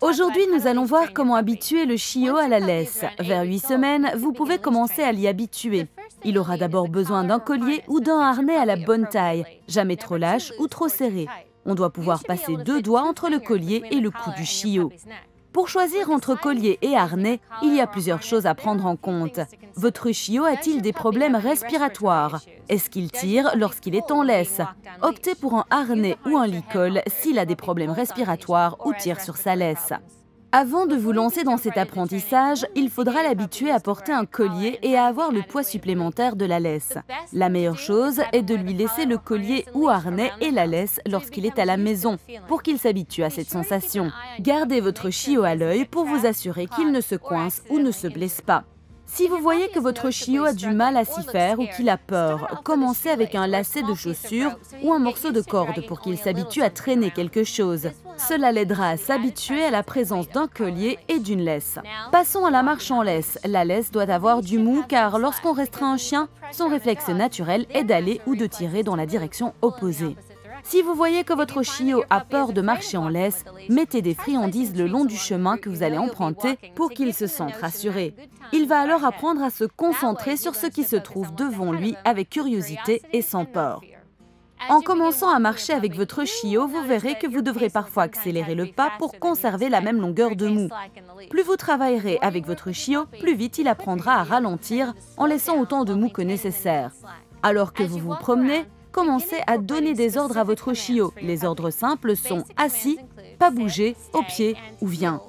Aujourd'hui, nous allons voir comment habituer le chiot à la laisse. Vers 8 semaines, vous pouvez commencer à l'y habituer. Il aura d'abord besoin d'un collier ou d'un harnais à la bonne taille, jamais trop lâche ou trop serré. On doit pouvoir passer 2 doigts entre le collier et le cou du chiot. Pour choisir entre collier et harnais, il y a plusieurs choses à prendre en compte. Votre chiot a-t-il des problèmes respiratoires? Est-ce qu'il tire lorsqu'il est en laisse? Optez pour un harnais ou un lit-colle s'il a des problèmes respiratoires ou tire sur sa laisse. Avant de vous lancer dans cet apprentissage, il faudra l'habituer à porter un collier et à avoir le poids supplémentaire de la laisse. La meilleure chose est de lui laisser le collier ou harnais et la laisse lorsqu'il est à la maison, pour qu'il s'habitue à cette sensation. Gardez votre chiot à l'œil pour vous assurer qu'il ne se coince ou ne se blesse pas. Si vous voyez que votre chiot a du mal à s'y faire ou qu'il a peur, commencez avec un lacet de chaussure ou un morceau de corde pour qu'il s'habitue à traîner quelque chose. Cela l'aidera à s'habituer à la présence d'un collier et d'une laisse. Passons à la marche en laisse. La laisse doit avoir du mou car lorsqu'on restreint un chien, son réflexe naturel est d'aller ou de tirer dans la direction opposée. Si vous voyez que votre chiot a peur de marcher en laisse, mettez des friandises le long du chemin que vous allez emprunter pour qu'il se sente rassuré. Il va alors apprendre à se concentrer sur ce qui se trouve devant lui avec curiosité et sans peur. En commençant à marcher avec votre chiot, vous verrez que vous devrez parfois accélérer le pas pour conserver la même longueur de mou. Plus vous travaillerez avec votre chiot, plus vite il apprendra à ralentir en laissant autant de mou que nécessaire. Alors que vous vous promenez, commencez à donner des ordres à votre chiot. Les ordres simples sont assis, pas bouger, au pied ou viens.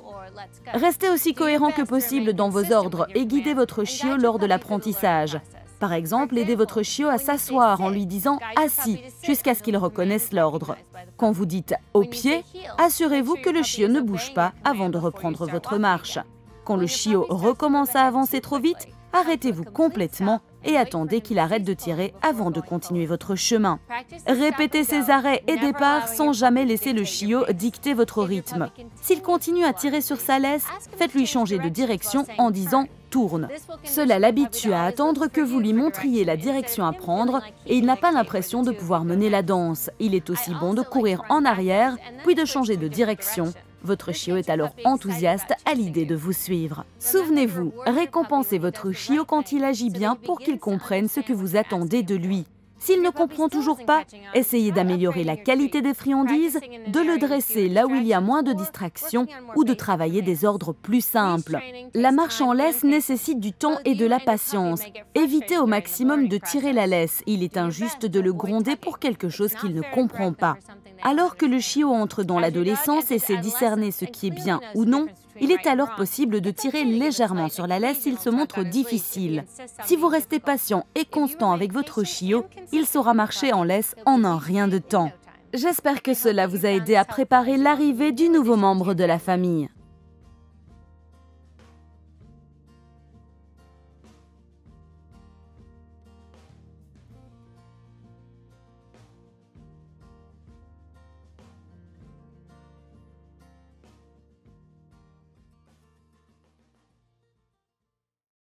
Restez aussi cohérent que possible dans vos ordres et guidez votre chiot lors de l'apprentissage. Par exemple, aidez votre chiot à s'asseoir en lui disant « assis » jusqu'à ce qu'il reconnaisse l'ordre. Quand vous dites « au pied », assurez-vous que le chiot ne bouge pas avant de reprendre votre marche. Quand le chiot recommence à avancer trop vite, arrêtez-vous complètement et attendez qu'il arrête de tirer avant de continuer votre chemin. Répétez ces arrêts et départs sans jamais laisser le chiot dicter votre rythme. S'il continue à tirer sur sa laisse, faites-lui changer de direction en disant « tourne ». Cela l'habitue à attendre que vous lui montriez la direction à prendre et il n'a pas l'impression de pouvoir mener la danse. Il est aussi bon de courir en arrière, puis de changer de direction. Votre chiot est alors enthousiaste à l'idée de vous suivre. Souvenez-vous, récompensez votre chiot quand il agit bien pour qu'il comprenne ce que vous attendez de lui. S'il ne comprend toujours pas, essayez d'améliorer la qualité des friandises, de le dresser là où il y a moins de distractions ou de travailler des ordres plus simples. La marche en laisse nécessite du temps et de la patience. Évitez au maximum de tirer la laisse. Il est injuste de le gronder pour quelque chose qu'il ne comprend pas. Alors que le chiot entre dans l'adolescence et sait discerner ce qui est bien ou non, il est alors possible de tirer légèrement sur la laisse s'il se montre difficile. Si vous restez patient et constant avec votre chiot, il saura marcher en laisse en un rien de temps. J'espère que cela vous a aidé à préparer l'arrivée du nouveau membre de la famille.